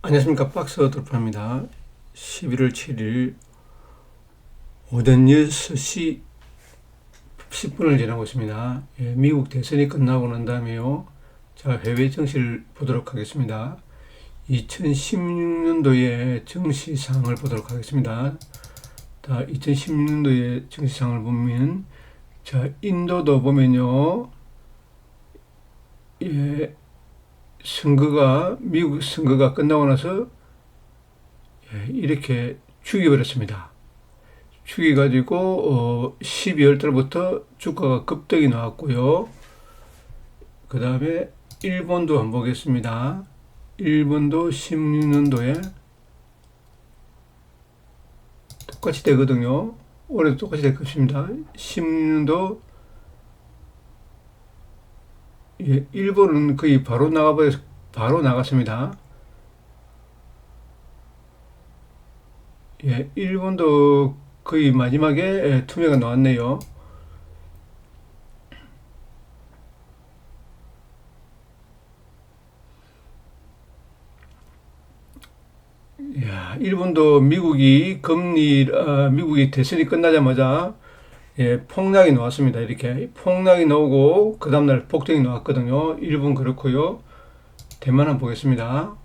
안녕하십니까. 박스 돌파입니다. 11월 7일 오전 6시 10분을 지나고 있습니다. 예, 미국 대선이 끝나고 난 다음에요. 자, 해외 정치를 보도록 하겠습니다. 2016년도의 정치상을 보도록 하겠습니다. 자, 2016년도의 정치상을 보면, 자, 인도도 보면요. 예, 미국 선거가 끝나고 나서 이렇게 죽여버렸습니다. 죽여가지고 12월 달부터 주가가 급등이 나왔고요. 그 다음에 일본도 한번 보겠습니다. 일본도 16년도에 똑같이 되거든요. 올해도 똑같이 될 것입니다. 16년도 일본은 거의 바로 나갔습니다. 일본도 거의 마지막에 투매가 나왔네요. 일본도 미국이 대선이 끝나자마자 폭락이 나왔습니다. 이렇게 폭락이 나오고 그 다음날 폭등이 나왔거든요. 일본 그렇고요. 대만 한번 보겠습니다.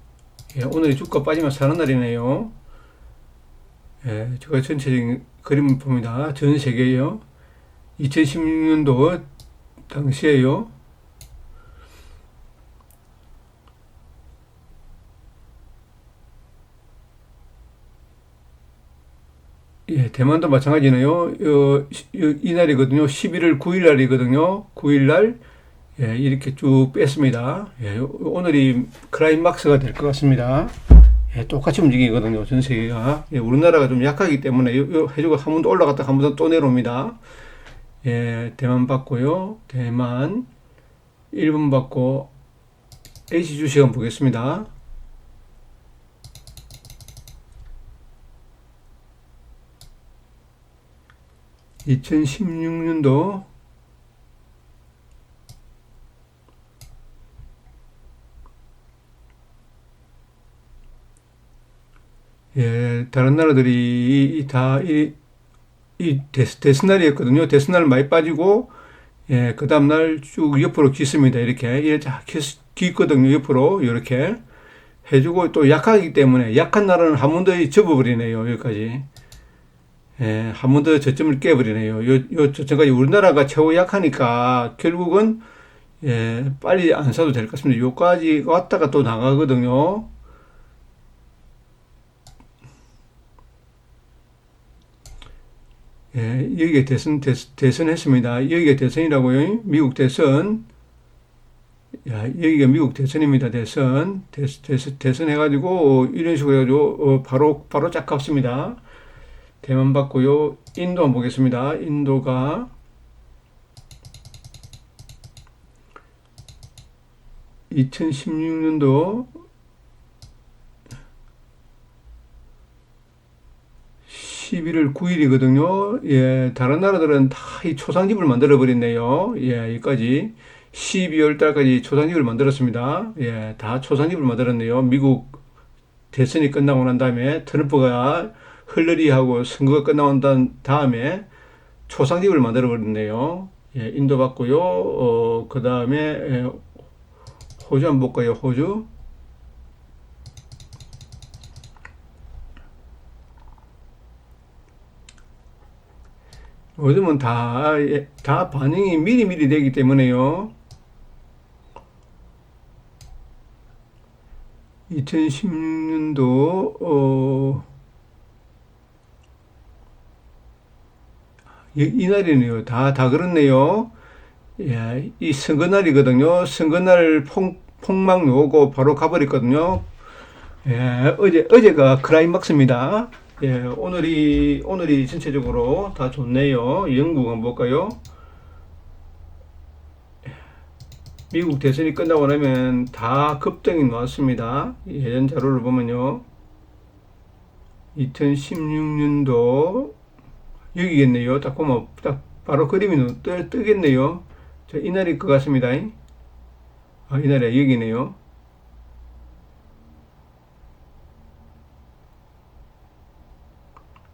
오늘이 주가 빠지면 사는 날이네요. 제가 전체적인 그림을 봅니다. 전 세계요. 2016년도 당시에요. 대만도 마찬가지네요. 이날이거든요. 11월 9일 날이거든요. 9일 날, 이렇게 쭉 뺐습니다. 오늘이 클라이막스가 될 것 같습니다. 똑같이 움직이거든요. 전 세계가. 우리나라가 좀 약하기 때문에 해주고 한 번 더 올라갔다 한 번 더 또 내려옵니다. 대만 받고요. 대만, 일본 받고, H 주식 한번 보겠습니다. 2016년도 다른 나라들이 이 데스날이었거든요. 데스날 많이 빠지고, 그 다음날 쭉 옆으로 gis습니다. 이렇게 쫙 gis거든요. 옆으로. 이렇게 해주고 또 약하기 때문에 약한 나라는 한 번 더 접어버리네요. 여기까지. 한 번 더 저점을 깨버리네요. 요 저점까지 우리나라가 최고 약하니까 결국은 빨리 안 사도 될 것 같습니다. 요까지 왔다가 또 나가거든요. 여기가 대선 했습니다. 여기가 대선이라고요. 미국 대선. 여기가 미국 대선입니다. 대선 해가지고, 이런 식으로 해가지고, 바로 쫙 갚습니다. 대만 받고요. 인도 한번 보겠습니다. 인도가 2016년도 11월 9일이거든요. 다른 나라들은 다 이 초상집을 만들어 버렸네요. 여기까지 12월 달까지 초상집을 만들었습니다. 다 초상집을 만들었네요. 미국 대선이 끝나고 난 다음에 트럼프가 헐러리하고 선거가 끝나고 난 다음에 초상집을 만들어 버렸네요. 인도 받고요. 그 다음에 호주 한번 볼까요? 호주. 요즘은 다 반영이 미리미리 되기 때문에요. 2016년도, 이날이네요. 다 그렇네요. 이 선거날이거든요. 선거날 폭막 오고 바로 가버렸거든요. 어제가 클라이막스입니다. 오늘이 전체적으로 다 좋네요. 영국 한번 볼까요? 미국 대선이 끝나고 나면 다 급등이 나왔습니다. 예전 자료를 보면요. 2016년도 여기겠네요. 딱 보면 딱 바로 그림이 뜨겠네요. 자, 이날일 것 같습니다. 이날에 여기네요.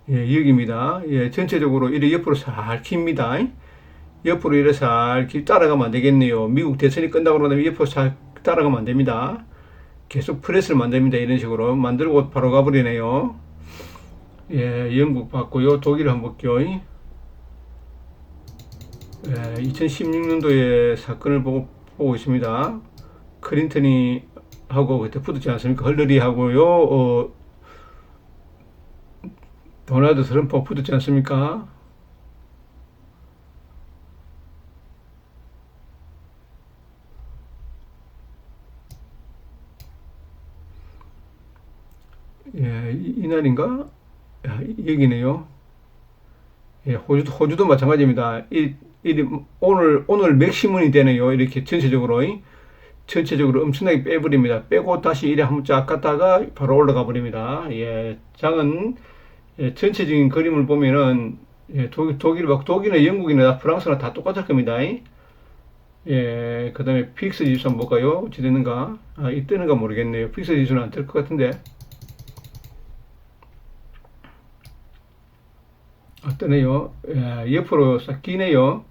예, 여기입니다. 예, 전체적으로 이렇게 옆으로 살 깁니다. 옆으로 이렇게 살 따라가면 안 되겠네요. 미국 대선이 끝나고 나면 옆으로 살 따라가면 안 됩니다. 계속 프레스를 만듭니다. 이런 식으로 만들고 바로 가버리네요. 예, 영국 봤고요. 독일 한번 볼게요. 예, 2016년도에 사건을 보고 있습니다. 클린턴이 하고 그때 붙었지 않습니까? 헐러리 하고요. 도널드 트럼프 붙었지 않습니까? 예, 이날인가? 야, 여기네요. 예, 호주도 마찬가지입니다. 오늘 맥시멈이 되네요. 이렇게 전체적으로 엄청나게 빼버립니다. 빼고 다시 이래 한번 쫙 갔다가 바로 올라가 버립니다. 예, 장은 예, 전체적인 그림을 보면은 예, 독일이나 영국이나 프랑스나 다 똑같을 겁니다. 예, 그 다음에 픽스 지수 한번 볼까요? 어찌 되는가? 아, 이 뜨는가 모르겠네요. 픽스 지수는 안 뜰 것 같은데. 아, 뜨네요. 예, 옆으로 싹 끼네요.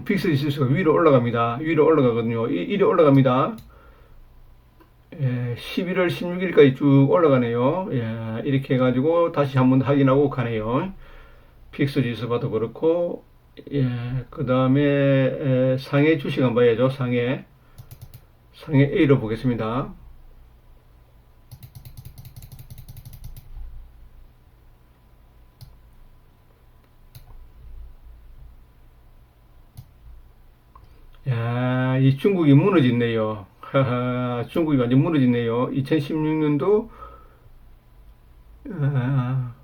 픽스 지수가 위로 올라갑니다. 위로 올라가거든요. 이리 올라갑니다. 예, 11월 16일까지 쭉 올라가네요. 예, 이렇게 해가지고 다시 한번 확인하고 가네요. 픽스 지수 봐도 그렇고, 예, 그 다음에 상해 주식 한번 봐야죠. 상해 A로 보겠습니다. 야, 이 중국이 무너졌네요. 하하, 중국이 완전 무너졌네요. 2016년도, 아,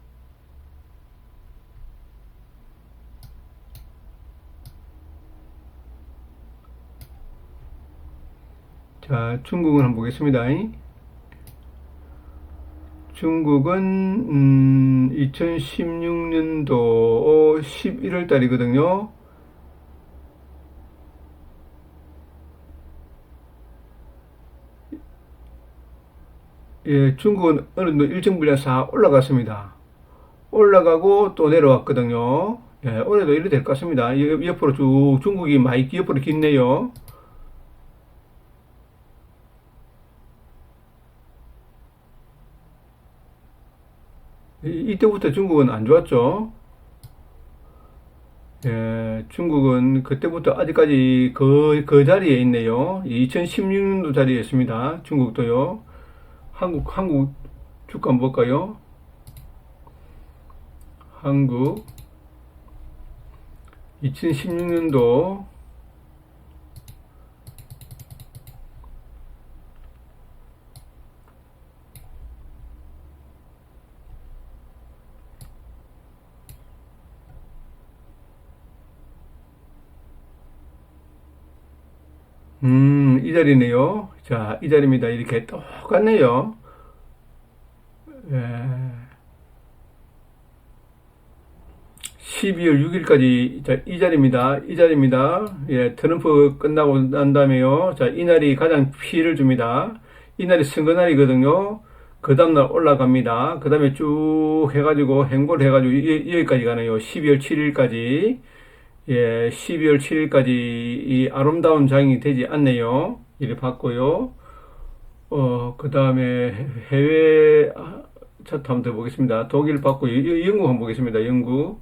자, 중국은 한번 보겠습니다. 중국은, 2016년도 11월 달이거든요. 예, 중국은 어느 정도 일정 분량 싹 올라갔습니다. 올라가고 또 내려왔거든요. 예, 올해도 이래 될 것 같습니다. 옆으로 쭉 중국이 많이 옆으로 깊네요. 이때부터 중국은 안 좋았죠. 예, 중국은 그때부터 아직까지 그 자리에 있네요. 2016년도 자리에 있습니다. 중국도요. 한국 주가 한번 볼까요? 한국 2016년도 이 자리네요. 자, 이 자리입니다. 이렇게 똑같네요. 예, 12월 6일까지 이 자리입니다. 이 자리입니다. 예, 트럼프 끝나고 난 다음에요. 자, 이날이 가장 피해를 줍니다. 이날이 선거날이거든요. 그 다음날 올라갑니다. 그 다음에 쭉 해가지고 행보를 해가지고 여기까지 가네요. 12월 7일까지. 예, 12월 7일까지 이 아름다운 장이 되지 않네요. 이를 봤고요. 그 다음에 해외 차트 한번 더 보겠습니다. 독일 봤고, 영국 한번 보겠습니다. 영국.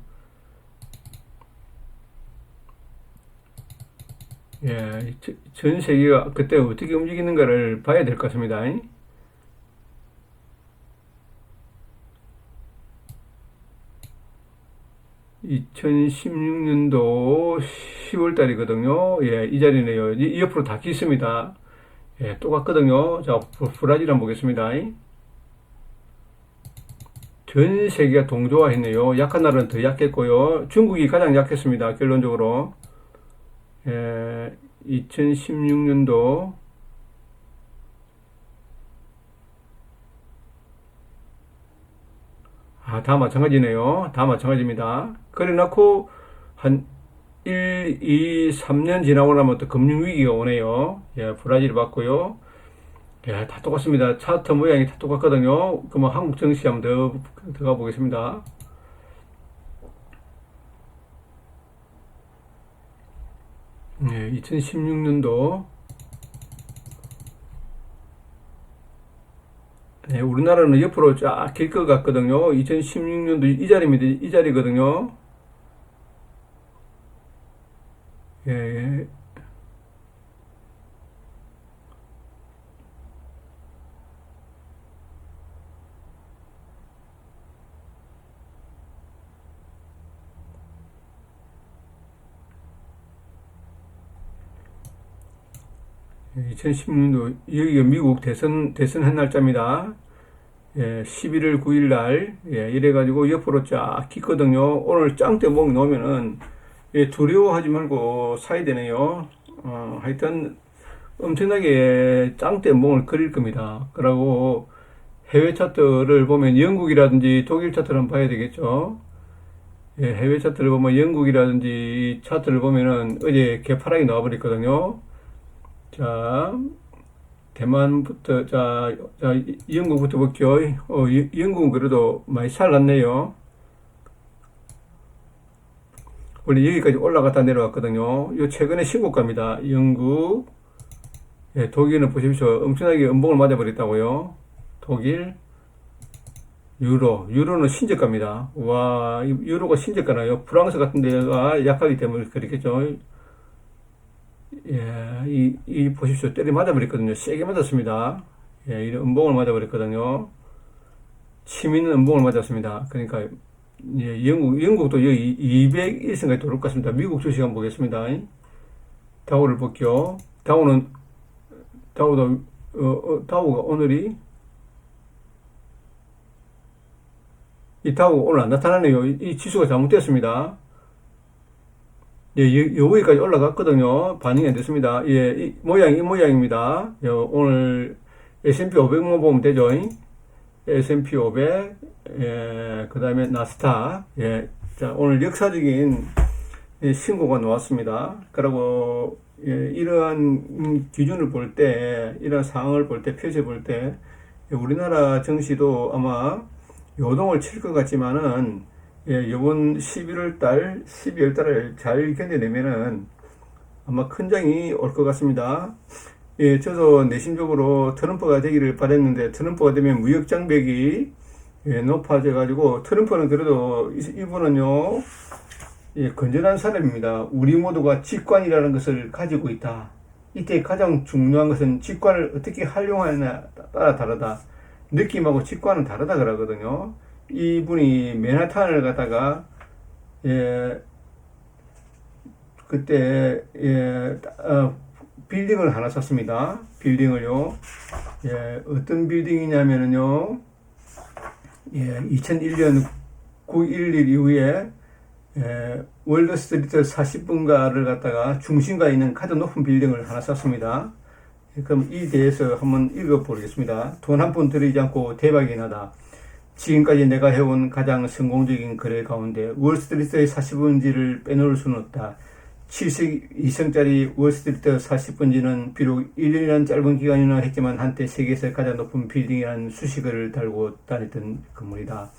예, 전 세계가 그때 어떻게 움직이는가를 봐야 될 것 같습니다. 2016년도 10월 달이거든요. 예, 이 자리네요. 이 옆으로 다 끼습니다. 예, 똑같거든요. 자, 브라질 한번 보겠습니다. 전 세계가 동조화했네요. 약한 나라는 더 약했고요. 중국이 가장 약했습니다. 결론적으로. 예, 2016년도 다 마찬가지네요. 다 마찬가지입니다. 그래 놓고 한 1, 2, 3년 지나고 나면 또 금융위기가 오네요. 예, 브라질 봤고요. 예, 다 똑같습니다. 차트 모양이 다 똑같거든요. 그러면 한국 증시 한번 더 들어가 보겠습니다. 예, 2016년도 예, 우리나라는 옆으로 쫙 길 것 같거든요. 2016년도 이 자리입니다. 이 자리거든요. 예, 예. 2016년도 여기가 미국 대선 한 날짜입니다. 예, 11월 9일 날, 예, 이래가지고 옆으로 쫙 깃거든요. 오늘 짱대목 넣으면은, 예, 두려워하지 말고 사야 되네요. 하여튼, 엄청나게 짱대목을 그릴 겁니다. 그러고 해외 차트를 보면 영국이라든지 독일 차트를 한번 봐야 되겠죠. 예, 해외 차트를 보면 영국이라든지 차트를 보면은 어제 개파락이 나와버렸거든요. 자, 대만부터, 영국부터 볼게요. 영국은 그래도 많이 살랐네요. 원래 여기까지 올라갔다 내려왔거든요. 요 최근에 신고가입니다. 영국, 예, 독일은 보십시오. 엄청나게 음봉을 맞아버렸다고요. 독일, 유로는 신저가입니다. 와, 유로가 신저가나요? 프랑스 같은 데가 약하기 때문에 그렇겠죠. 예, 보십시오. 때리 맞아버렸거든요. 세게 맞았습니다. 예, 이런 음봉을 맞아버렸거든요. 치미는 음봉을 맞았습니다. 그러니까, 예, 영국도 여기 201선까지 돌을 것 같습니다. 미국 주식 한번 보겠습니다. 다우를 볼게요. 다우가 오늘이, 이 다우가 오늘 안 나타나네요. 이 지수가 잘못됐습니다. 예, 여기까지 올라갔거든요. 반응이 안 됐습니다. 예, 이 모양입니다. 오늘 S&P 500만 보면 되죠. S&P 500, 예, 그 다음에 나스닥, 예, 자, 오늘 역사적인 신고가 나왔습니다. 그리고, 예, 이러한 기준을 볼 때, 이러한 상황을 볼 때, 표시 볼 때, 우리나라 증시도 아마 요동을 칠 것 같지만은, 예, 이번 11월 달, 12월 달을 잘 견뎌내면은 아마 큰 장이 올 것 같습니다. 예, 저도 내심적으로 트럼프가 되기를 바랬는데 트럼프가 되면 무역 장벽이 예, 높아져 가지고 트럼프는 그래도 이분은요, 예, 건전한 사람입니다. 우리 모두가 직관이라는 것을 가지고 있다. 이때 가장 중요한 것은 직관을 어떻게 활용하느냐에 따라 다르다. 느낌하고 직관은 다르다 그러거든요. 이분이 맨하탄을 갖다가 예, 그때 예, 빌딩을 하나 샀습니다. 빌딩을요. 예, 어떤 빌딩이냐면은요. 예, 2001년 9.11 이후에 예, 월드스트리트 40분가를 갖다가 중심가에 있는 가장 높은 빌딩을 하나 샀습니다. 예, 그럼 이 대해서 한번 읽어보겠습니다. 돈 한 푼 들이지 않고 대박이 나다. 지금까지 내가 해온 가장 성공적인 거래 가운데 월스트리트의 40분지를 빼놓을 수는 없다. 7세 이상짜리 월스트리트 40분지는 비록 1년이라는 짧은 기간이나 했지만 한때 세계에서 가장 높은 빌딩이라는 수식어를 달고 다녔던 건물이다.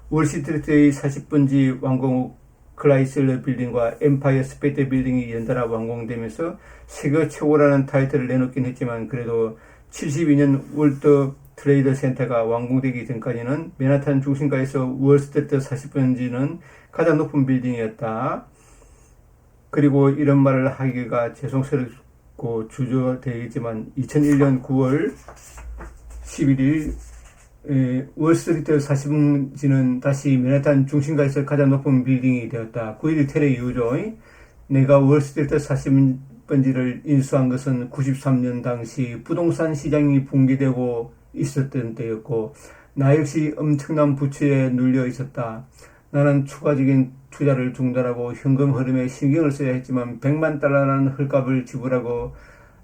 월스트리트의 40분지 완공 후 클라이슬러 빌딩과 엠파이어 스테이트 빌딩이 연달아 완공되면서 세계 최고라는 타이틀을 내놓긴 했지만 그래도 72년 월드 트레이드 센터가 완공되기 전까지는 맨하탄 중심가에서 월스트리트 40분지는 가장 높은 빌딩이었다. 그리고 이런 말을 하기가 죄송스럽고 주저되겠지만 2001년 9월 11일 월스트리트 40분지는 다시 맨하탄 중심가에서 가장 높은 빌딩이 되었다. 9.11 테러 이후죠. 내가 월스트리트 40분지를 인수한 것은 93년 당시 부동산 시장이 붕괴되고 있었던 때였고 나 역시 엄청난 부채에 눌려 있었다. 나는 추가적인 투자를 중단하고 현금 흐름에 신경을 써야 했지만 100만 달러라는 헐값을 지불하고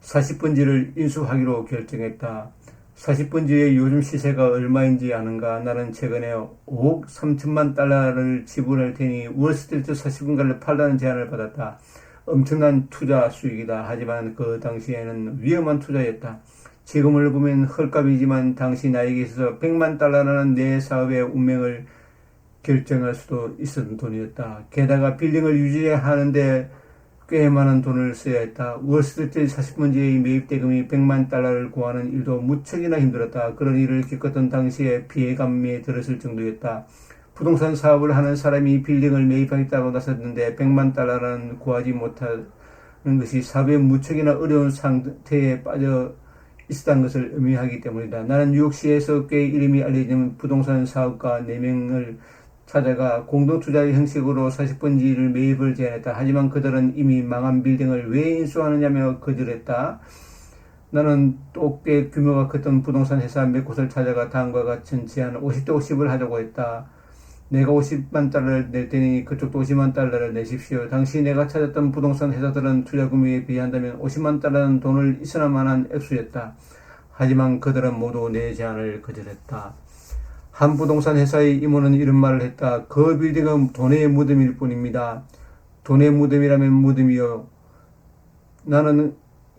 40분지를 인수하기로 결정했다. 40분지의 요즘 시세가 얼마인지 아는가? 나는 최근에 5억 3천만 달러를 지불할 테니 월스트리트 40분가를 팔라는 제안을 받았다. 엄청난 투자 수익이다. 하지만 그 당시에는 위험한 투자였다. 지금을 보면 헐값이지만 당시 나에게 있어서 100만 달러라는 내 사업의 운명을 결정할 수도 있었던 돈이었다. 게다가 빌딩을 유지하는데 꽤 많은 돈을 써야 했다. 월스트리트 40분지의 매입 대금이 100만 달러를 구하는 일도 무척이나 힘들었다. 그런 일을 겪었던 당시에 피해감에 들었을 정도였다. 부동산 사업을 하는 사람이 빌딩을 매입하겠다고 나섰는데 100만 달러는 구하지 못하는 것이 사업에 무척이나 어려운 상태에 빠져 있었다는 것을 의미하기 때문이다. 나는 뉴욕시에서 꽤 이름이 알려진 부동산 사업가 4명을 찾아가 공동투자의 형식으로 40분지를 매입을 제안했다. 하지만 그들은 이미 망한 빌딩을 왜 인수하느냐며 거절했다. 나는 또 꽤 규모가 컸던 부동산 회사 몇 곳을 찾아가 다음과 같은 제안 50대 50을 하자고 했다. 내가 50만 달러를 낼 테니 그쪽도 50만 달러를 내십시오. 당시 내가 찾았던 부동산 회사들은 투자 금액에 비한다면 50만 달러는 돈을 있어나 만한 액수였다. 하지만 그들은 모두 내 제안을 거절했다. 한 부동산 회사의 임원은 이런 말을 했다. 그 빌딩은 돈의 무덤일 뿐입니다. 돈의 무덤이라면 무덤이요. 나는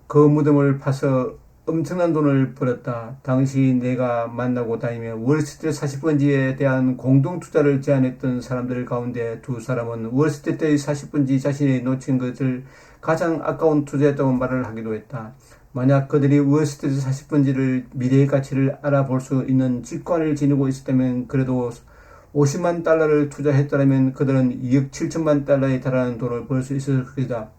그 무덤을 파서 엄청난 돈을 벌었다. 당시 내가 만나고 다니며 월스트리트 40분지에 대한 공동투자를 제안했던 사람들 가운데 두 사람은 월스트리트의 40분지 자신이 놓친 것을 가장 아까운 투자였다고 말을 하기도 했다. 만약 그들이 월스트리트 40분지를 미래의 가치를 알아볼 수 있는 직관을 지니고 있었다면 그래도 50만 달러를 투자했더라면 그들은 2억 7천만 달러에 달하는 돈을 벌 수 있었을 것이다.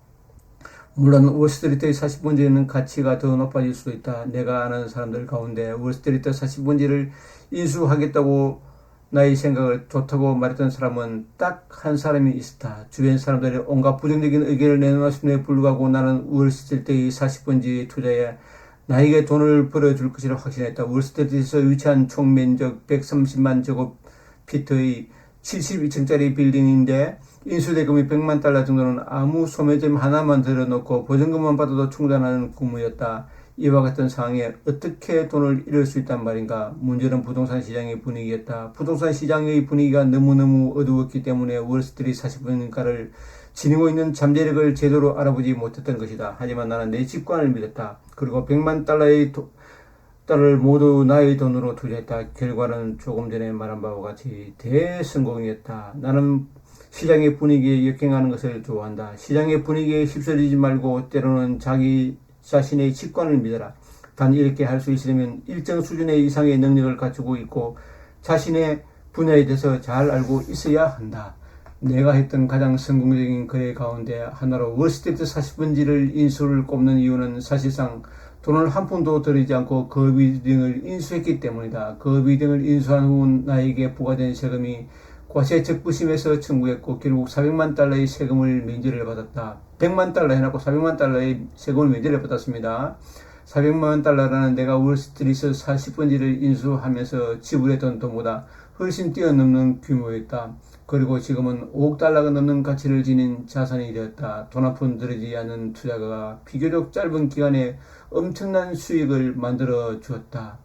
물론 월스트리트의 40분지는 가치가 더 높아질 수도 있다. 내가 아는 사람들 가운데 월스트리트 40분지를 인수하겠다고 나의 생각을 좋다고 말했던 사람은 딱 한 사람이 있었다. 주변 사람들이 온갖 부정적인 의견을 내놓았음에도 불구하고 나는 월스트리트의 40분지 투자에 나에게 돈을 벌어줄 것이라 확신했다. 월스트리트에서 위치한 총 면적 130만 제곱피트의 72층짜리 빌딩인데 인수대금이 100만 달러 정도는 아무 소매점 하나만 들어놓고 보증금만 받아도 충당하는 규모였다. 이와 같은 상황에 어떻게 돈을 잃을 수 있단 말인가? 문제는 부동산 시장의 분위기였다. 부동산 시장의 분위기가 너무너무 어두웠기 때문에 월스트리트 40분가를 지니고 있는 잠재력을 제대로 알아보지 못했던 것이다. 하지만 나는 내 직관을 믿었다. 그리고 100만 달러를 모두 나의 돈으로 투자했다. 결과는 조금 전에 말한 바와 같이 대성공이었다. 나는 시장의 분위기에 역행하는 것을 좋아한다. 시장의 분위기에 휩쓸리지 말고 때로는 자기 자신의 직관을 믿어라. 단 이렇게 할 수 있으려면 일정 수준의 이상의 능력을 갖추고 있고 자신의 분야에 대해서 잘 알고 있어야 한다. 내가 했던 가장 성공적인 거래 가운데 하나로 월스트리트 40분지를 인수를 꼽는 이유는 사실상 돈을 한 푼도 들이지 않고 그 빌딩을 인수했기 때문이다. 그 빌딩을 인수한 후 나에게 부과된 세금이 과세 적부심에서 청구했고 결국 400만 달러의 세금을 면제를 받았다. 100만 달러 해놓고 400만 달러의 세금을 면제를 받았습니다. 400만 달러라는 내가 월스트리트 40분지를 인수하면서 지불했던 돈보다 훨씬 뛰어넘는 규모였다. 그리고 지금은 5억 달러가 넘는 가치를 지닌 자산이 되었다. 돈 한 푼 들이지 않는 투자가 비교적 짧은 기간에 엄청난 수익을 만들어 주었다.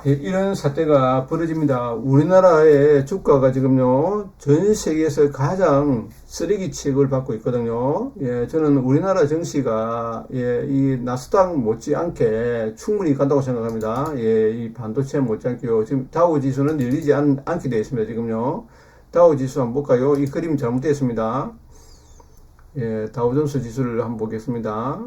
이런 사태가 벌어집니다. 우리나라의 주가가 지금요, 전 세계에서 가장 쓰레기 취급을 받고 있거든요. 저는 우리나라 증시가, 이 나스닥 못지않게 충분히 간다고 생각합니다. 이 반도체 못지않게요. 지금 다우 지수는 열리지 않게 되어 있습니다. 지금요. 다우 지수 한번 볼까요? 이 그림 잘못되어 있습니다. 다우존스 지수를 한번 보겠습니다.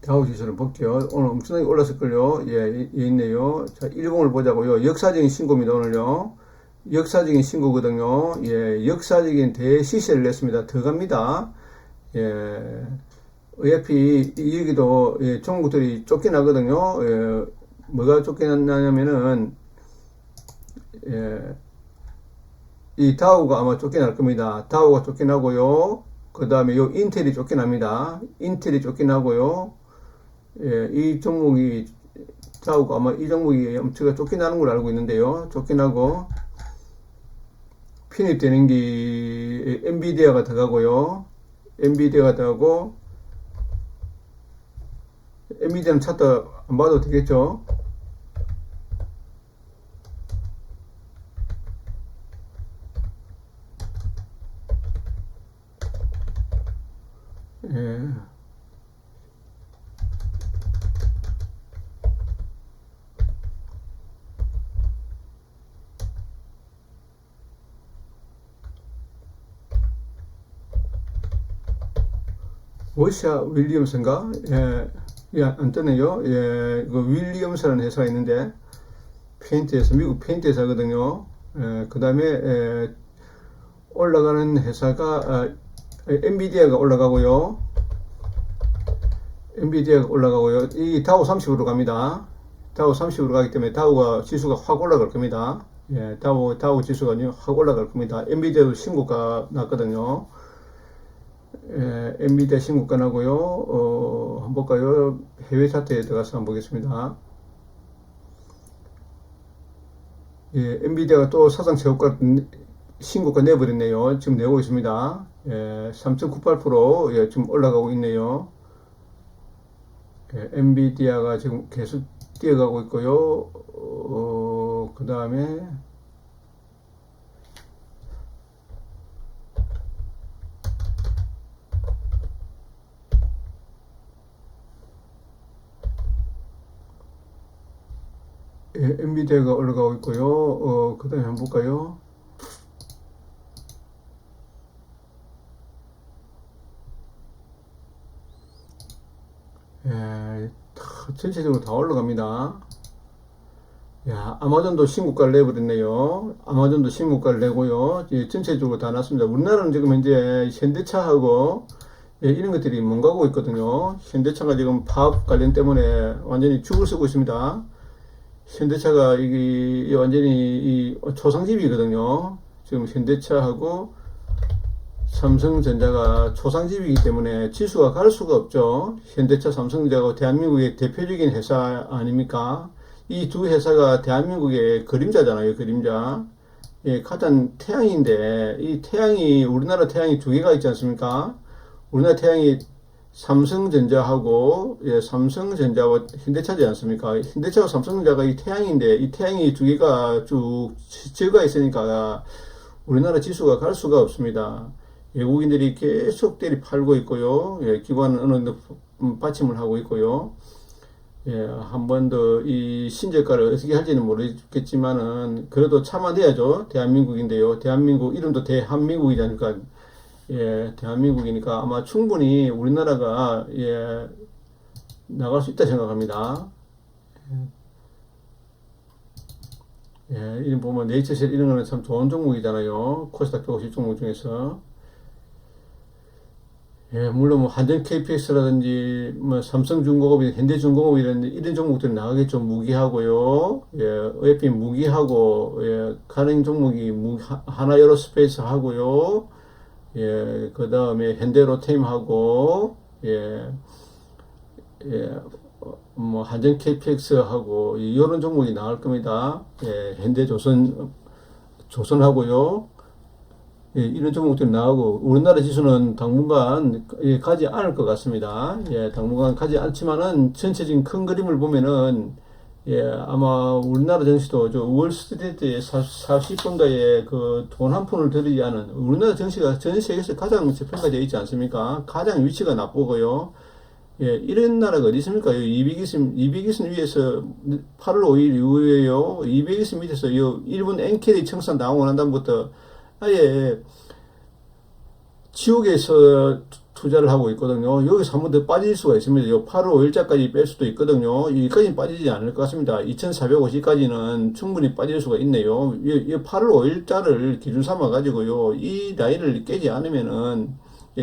다우지수를 볼게요. 오늘 엄청나게 올랐을걸요. 있네요. 자, 일봉을 보자고요. 역사적인 신고입니다, 오늘요. 역사적인 신고거든요. 역사적인 대시세를 냈습니다. 더 갑니다. 어차피 여기도 종목들이 쫓겨나거든요. 뭐가 쫓겨나냐면은 이 다우가 아마 쫓겨날 겁니다. 다우가 쫓겨나고요. 그 다음에 요 인텔이 쫓겨납니다. 인텔이 쫓겨나고요. 이 종목이 다우가 아마 이 종목이 엄청 쫓겨나는 걸로 알고 있는데요. 쫓겨나고 편입되는 게 엔비디아가 들어가고요. 엔비디아가 들어가고, 엔비디아는 찾다 안 봐도 되겠죠. 예. 워샤 윌리엄스인가? 예, 예, 안 뜨네요. 예, 그 윌리엄스라는 회사가 있는데, 페인트에서, 미국 페인트 회사거든요. 예, 그 다음에, 올라가는 회사가, 엔비디아가 올라가고요. 엔비디아가 올라가고요. 이 다우 30으로 갑니다. 다우 30으로 가기 때문에 다우가 지수가 확 올라갈 겁니다. 예, 다우 지수가 확 올라갈 겁니다. 엔비디아도 신고가 났거든요. 예, 엔비디아 신고가 나고요. 한번 볼까요? 해외 차트에 들어가서 한번 보겠습니다. 예, 엔비디아가 또 사상 최고가 신고가 내버렸네요. 지금 내고 있습니다. 예, 3.98% 예, 지금 올라가고 있네요. 예, 엔비디아가 지금 계속 뛰어가고 있고요. 그 다음에 예, 엔비디아가 올라가고 있고요. 그 다음에 한번 볼까요? 예, 전체적으로 다 올라갑니다. 야, 아마존도 신고가를 내버렸네요. 아마존도 신고가를 내고요. 예, 전체적으로 다 났습니다. 우리나라는 지금 현재 현대차하고 예, 이런 것들이 뭔가고 있거든요. 현대차가 지금 파업 관련 때문에 완전히 죽을 쓰고 있습니다. 현대차가 이게 완전히 이 초상집이거든요. 지금 현대차하고 삼성전자가 초상집이기 때문에 지수가 갈 수가 없죠. 현대차, 삼성전자가 대한민국의 대표적인 회사 아닙니까? 이 두 회사가 대한민국의 그림자잖아요, 그림자. 예, 가장 태양인데, 이 태양이, 우리나라 태양이 두 개가 있지 않습니까? 우리나라 태양이 삼성전자하고, 예, 삼성전자와 현대차지 않습니까? 현대차와 삼성전자가 이 태양인데, 이 태양이 두 개가 쭉 지어가 있으니까, 우리나라 지수가 갈 수가 없습니다. 외국인들이 계속 때리 팔고 있고요. 예, 기관은 어느 정도 받침을 하고 있고요. 예, 한 번 더 이 신저가를 어떻게 할지는 모르겠지만은 그래도 참아내야죠. 대한민국인데요. 대한민국 이름도 대한민국이니까 예, 대한민국이니까 아마 충분히 우리나라가 예, 나갈 수 있다 생각합니다. 예, 이름 보면 네이처셀 이런 거는 참 좋은 종목이잖아요. 코스닥 150 종목 중에서. 예, 물론 뭐 한전 KPX라든지 뭐 삼성중공업이 현대중공업이라든지 이런 종목들이 나가겠죠. 무기하고요. 예, 어차피 무기하고 예, 가는 종목이 하나에어로스페이스 하고요. 예, 그 다음에 현대로템하고 예, 예, 뭐 한전 KPX하고 이런 종목이 나올 겁니다. 예, 조선하고요. 예, 이런 종목들이 나오고 우리나라 지수는 당분간 예, 가지 않을 것 같습니다. 예, 당분간 가지 않지만은 전체적인 큰 그림을 보면은 예, 아마 우리나라 증시도 저 월스트리트의 40분가에 그 돈 한 푼을 들이지 않은 우리나라 증시가 전 세계에서 가장 저평가되어 있지 않습니까? 가장 위치가 나쁘고요. 예, 이런 나라가 어디 있습니까? 220선 위에서 8월 5일 이후에요. 220 밑에서 일본 엔케리 청산 나오고 난 다음부터 아예 지옥에서 투자를 하고 있거든요. 여기서 한 번 더 빠질 수가 있습니다. 요 8월 5일자까지 뺄 수도 있거든요. 여기까지는 빠지지 않을 것 같습니다. 2450까지는 충분히 빠질 수가 있네요. 이 8월 5일자를 기준 삼아 가지고요. 이 라인을 깨지 않으면은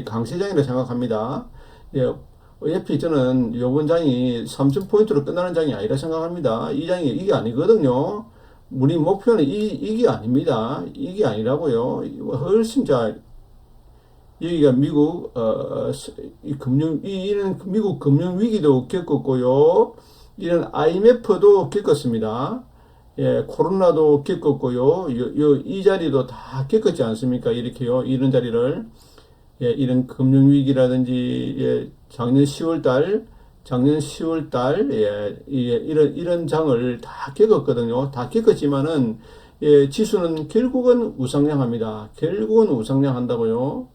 강세장이라 생각합니다. 예, 어차피 저는 요번 장이 3,000포인트로 끝나는 장이 아니라 생각합니다. 이 장이 이게 아니거든요. 우리 목표는 이게 아닙니다. 이게 아니라고요. 훨씬 여기가 미국 이런 미국 금융 위기도 겪었고요. 이런 IMF도 겪었습니다. 코로나도 겪었고요. 이 자리도 다 겪었지 않습니까? 이렇게요. 이런 자리를. 이런 금융위기라든지, 작년 10월 달, 이런 장을 다 겪었거든요. 다 겪었지만은, 지수는 결국은 우상향합니다. 결국은 우상향한다고요.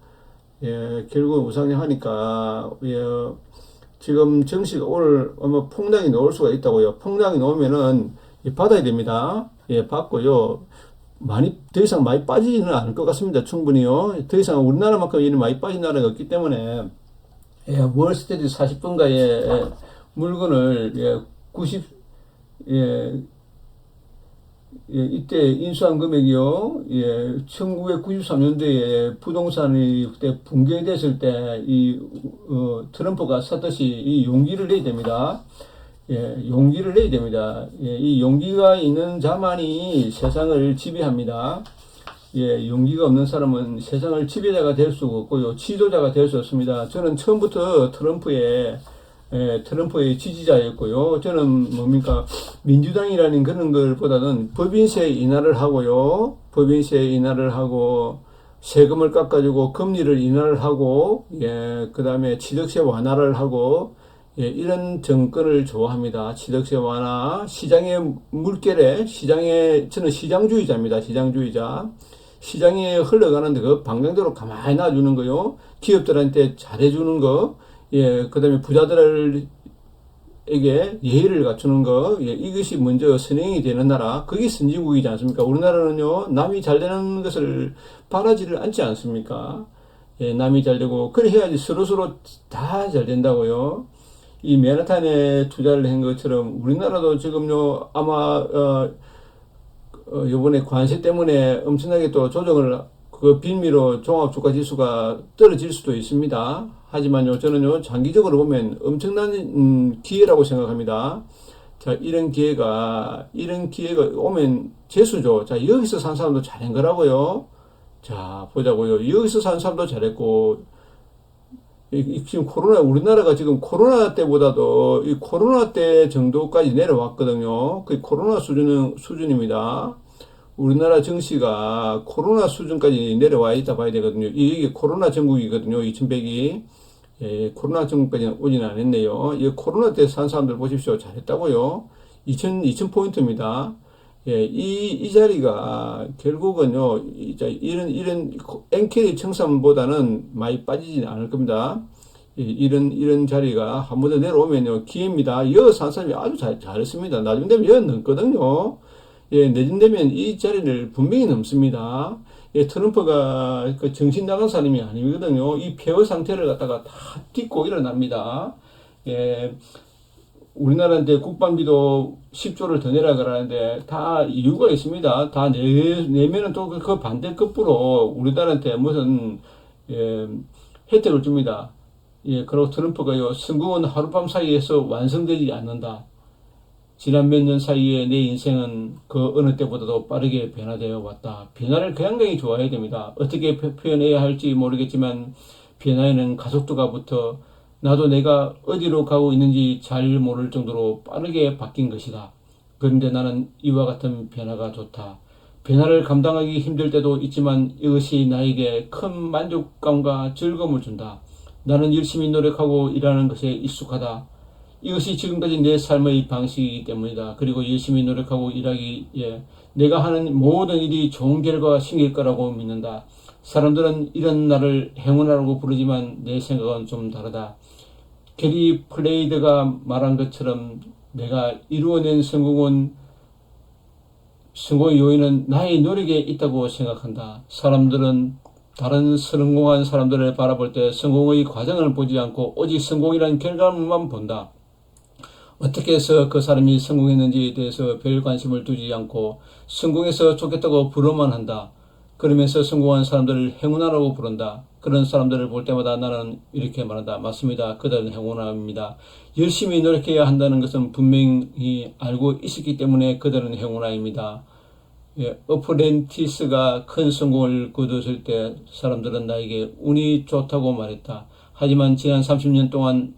결국은 우상향하니까, 지금 증시가 오늘 아마 폭락이 나올 수가 있다고요. 폭락이 나오면은 받아야 됩니다. 받고요. 더 이상 많이 빠지지는 않을 것 같습니다. 충분히요. 더 이상 우리나라만큼 이런 많이 빠진 나라가 없기 때문에, 월스트리트 40분가의 물건을, 90, 이때 인수한 금액이요, 1993년도에 부동산이 그때 붕괴됐을 때, 트럼프가 샀듯이 이 용기를 내야 됩니다. 용기를 내야 됩니다. 이 용기가 있는 자만이 세상을 지배합니다. 용기가 없는 사람은 세상을 지배자가 될 수가 없고요, 지도자가 될 수 없습니다. 저는 처음부터 트럼프의 지지자였고요. 저는 민주당이라는 그런 것보다는 법인세 인하를 하고요. 법인세 인하를 하고, 세금을 깎아주고, 금리를 인하를 하고, 그 다음에 취득세 완화를 하고, 이런 정권을 좋아합니다. 취득세 완화, 시장의 물결에, 저는 시장주의자입니다. 시장주의자. 시장에 흘러가는데 그 방향대로 가만히 놔주는 거요. 기업들한테 잘해주는 거, 그 다음에 부자들에게 예의를 갖추는 거, 이것이 먼저 선행이 되는 나라, 그게 선진국이지 않습니까? 우리나라는요, 남이 잘 되는 것을 바라지를 않지 않습니까? 남이 잘 되고, 그래 해야지 서로서로 다 잘 된다고요. 이 맨하탄에 투자를 한 것처럼 우리나라도 지금요, 아마, 요번에 관세 때문에 엄청나게 또 조정을, 그 빌미로 종합주가지수가 떨어질 수도 있습니다. 하지만요, 저는요, 장기적으로 보면 엄청난 기회라고 생각합니다. 자, 이런 기회가 오면 재수죠. 자, 여기서 산 사람도 잘한 거라고요. 자, 보자고요. 여기서 산 사람도 잘했고, 지금 우리나라가 지금 코로나 때보다도 이 코로나 때 정도까지 내려왔거든요. 그 코로나 수준입니다. 우리나라 증시가 코로나 수준까지 내려와 있다 봐야 되거든요. 이게 코로나 전국이거든요. 2100이. 코로나 전국까지는 오지는 않았네요. 이 코로나 때 산 사람들 보십시오. 잘했다고요. 2000포인트입니다. 이 자리가 결국은요, 이런 엔캐리 청산보다는 많이 빠지진 않을 겁니다. 이런 자리가 한 번 더 내려오면요, 기회입니다. 산 사람이 아주 잘했습니다. 나중 되면 넘거든요. 내년 되면 이 자리를 분명히 넘습니다. 트럼프가 그 정신 나간 사람이 아니거든요. 이 폐허 상태를 갖다가 다 딛고 일어납니다. 우리나라한테 국방비도 10조를 더 내라 그러는데 다 이유가 있습니다. 다 내면은 또 그 반대 급부로 우리나라한테 무슨 혜택을 줍니다. 그리고 트럼프가요, 선거는 하룻밤 사이에서 완성되지 않는다. 지난 몇 년 사이에 내 인생은 그 어느 때보다도 빠르게 변화되어 왔다. 변화를 굉장히 좋아해야 됩니다. 어떻게 표현해야 할지 모르겠지만 변화에는 가속도가 붙어 나도 내가 어디로 가고 있는지 잘 모를 정도로 빠르게 바뀐 것이다. 그런데 나는 이와 같은 변화가 좋다. 변화를 감당하기 힘들 때도 있지만 이것이 나에게 큰 만족감과 즐거움을 준다. 나는 열심히 노력하고 일하는 것에 익숙하다. 이것이 지금까지 내 삶의 방식이기 때문이다. 그리고 열심히 노력하고 일하기에 내가 하는 모든 일이 좋은 결과가 생길 거라고 믿는다. 사람들은 이런 나를 행운아라고 부르지만 내 생각은 좀 다르다. 게리 플레이드가 말한 것처럼 내가 이루어낸 성공의 요인은 나의 노력에 있다고 생각한다. 사람들은 다른 성공한 사람들을 바라볼 때 성공의 과정을 보지 않고 오직 성공이라는 결과물만 본다. 어떻게 해서 그 사람이 성공했는지에 대해서 별 관심을 두지 않고 성공해서 좋겠다고 부러만 한다. 그러면서 성공한 사람들을 행운아라고 부른다. 그런 사람들을 볼 때마다 나는 이렇게 말한다. 맞습니다. 그들은 행운아입니다. 열심히 노력해야 한다는 것은 분명히 알고 있었기 때문에 그들은 행운아입니다. 어프렌티스가 큰 성공을 거두었을 때 사람들은 나에게 운이 좋다고 말했다. 하지만 지난 30년 동안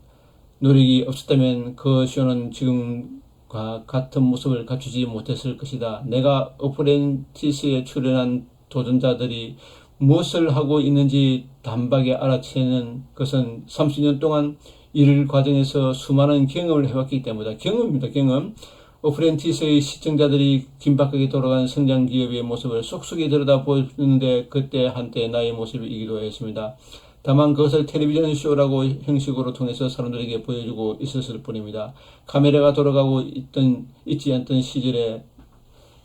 노력이 없었다면 그 쇼는 지금 같은 모습을 갖추지 못했을 것이다. 내가 어프렌티스에 출연한 도전자들이 무엇을 하고 있는지 단박에 알아채는 것은 30년 동안 일 과정에서 수많은 경험을 해왔기 때문이다. 경험입니다. 경험. 어프렌티스의 시청자들이 긴박하게 돌아가는 성장 기업의 모습을 쏙쏙이 들여다보는데 그때 한때 나의 모습이기도 했습니다. 다만 그것을 텔레비전 쇼라고 형식으로 통해서 사람들에게 보여주고 있었을 뿐입니다. 카메라가 돌아가고 있지 않던 시절에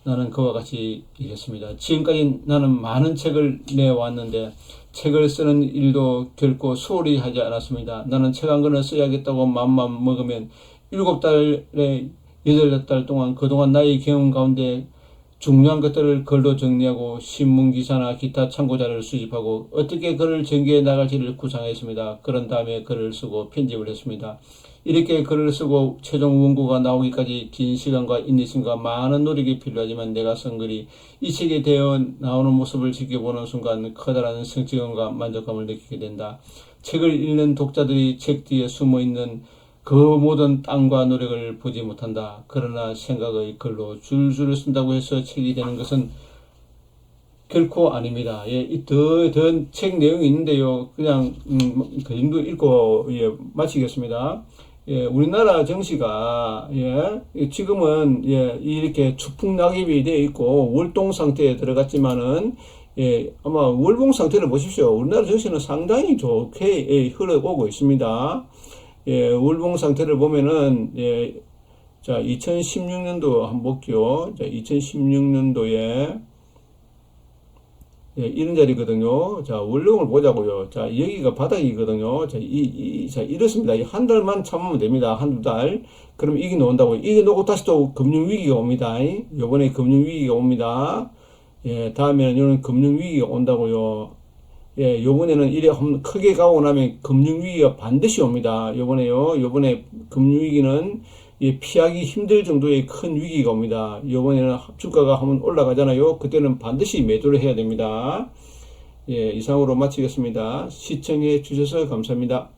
나는 그와 같이 일했습니다. 지금까지 나는 많은 책을 내왔는데 책을 쓰는 일도 결코 소홀히 하지 않았습니다. 나는 책 한 권을 써야겠다고 마음만 먹으면 7달에 8달 동안 그동안 나의 경험 가운데 중요한 것들을 글로 정리하고 신문기사나 기타 참고자료를 수집하고 어떻게 글을 전개해 나갈지를 구상했습니다. 그런 다음에 글을 쓰고 편집을 했습니다. 이렇게 글을 쓰고 최종 원고가 나오기까지 긴 시간과 인내심과 많은 노력이 필요하지만 내가 쓴 글이 이 책에 되어 나오는 모습을 지켜보는 순간 커다란 성취감과 만족감을 느끼게 된다. 책을 읽는 독자들이 책 뒤에 숨어있는 그 모든 땀과 노력을 보지 못한다. 그러나 생각의 글로 줄줄 쓴다고 해서 책이 되는 것은 결코 아닙니다. 예, 더 책 내용이 있는데요. 그냥, 그 정도 읽고, 예, 마치겠습니다. 예, 우리나라 정시가, 예, 지금은, 예, 이렇게 추풍낙엽이 되어 있고, 월동 상태에 들어갔지만은, 예, 아마 월봉 상태를 보십시오. 우리나라 정시는 상당히 좋게, 예, 흘러오고 있습니다. 예, 월봉 상태를 보면은, 예, 자, 2016년도 한번 볼게요. 자, 2016년도에, 예, 이런 자리거든요. 자, 원룸을 보자고요. 자, 여기가 바닥이거든요. 자, 자, 이렇습니다. 한 달만 참으면 됩니다. 한두 달. 그럼 이게 나온다고요. 이게 나오고 다시 또 금융위기가 옵니다. 요번에 금융위기가 옵니다. 예, 다음에는 이런 금융위기가 온다고요. 예, 요번에는 이래 크게 가고 나면 금융위기가 반드시 옵니다. 요번에 금융위기는 피하기 힘들 정도의 큰 위기가 옵니다. 요번에는 주가가 한번 올라가잖아요. 그때는 반드시 매도를 해야 됩니다. 예, 이상으로 마치겠습니다. 시청해 주셔서 감사합니다.